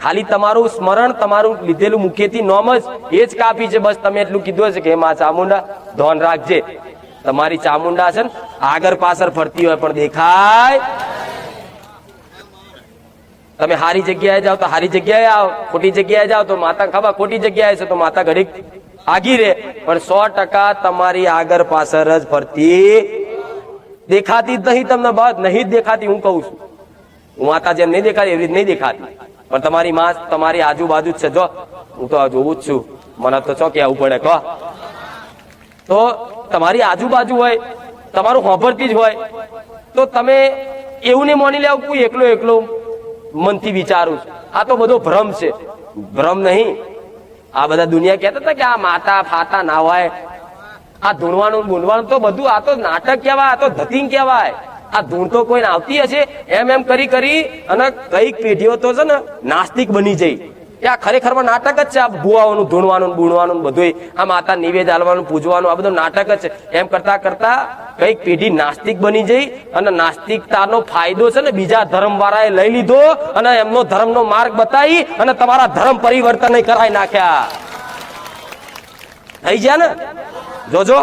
ખાલી તમારું સ્મરણ, તમારું લીધેલું મુખેથી નોમ જ એ જ કાફી છે. બસ તમે એટલું કીધું હશે કે માં ચામુંડા ધોન રાખજે. તમારી ચામુંડા છે ને આગળ પાછળ ફરતી હોય પણ દેખાય. તમે સારી જગ્યાએ જાઓ તો સારી જગ્યાએ આવો, ખોટી જગ્યાએ જાઓ તો માતા ખબર ખોટી જગ્યાએ છે તો માતા ઘડીક આગી રે, પણ 100% તમારી આગળ પાછળ જ ફરતી દેખાતી જ નહીં. તમને બસ નહીં જ દેખાતી. હું કહું છું, હું માતા જેમ નહીં દેખાતી એવી રીતે નહીં દેખાતી, પણ તમારી માં તમારી આજુબાજુ જ છે. જો હું તો જોવું જ છું, મને તો ચો કહેવું પડે. કહો તો તમારી આજુબાજુ હોય, તમારું સાંભળતી જ હોય, તો તમે એવું નહીં માની લેવું કોઈ એકલો એકલો મનથી વિચારું છું. આ તો બધો ભ્રમ છે, ભ્રમ નહીં. આ બધા દુનિયા કહેતા હતા કે આ માતા ફાતા ના હોય, આ ધૂણવાનું બોલવાનું તો બધું આ તો નાટક કહેવાય, આ તો ધતિંગ કહેવાય. આ ધૂણ તો કોઈ આવતી હશે એમ કરી કરી અને કઈક પેઢીઓ તો છે ને નાસ્તિક બની જઈ. આ ખરેખરમાં નાટક જ છે. આ ભુવાઓનું ધૂણવાનું બુણવાનું બધું, આ માતા નિવેદ આલવાનું પૂજવાનું, આ બધું નાટક જ છે. એમ કરતા કરતા કઈક પેઢી નાસ્તિક બની જઈ અને નાસ્તિકતાનો ફાયદો છે ને બીજા ધર્મ વાળાએ લઈ લીધો અને એમનો ધર્મનો માર્ગ બતાવી અને તમારા ધર્મ પરિવર્તન કરાવી નાખ્યા. થઈ ગયા ને? જોજો.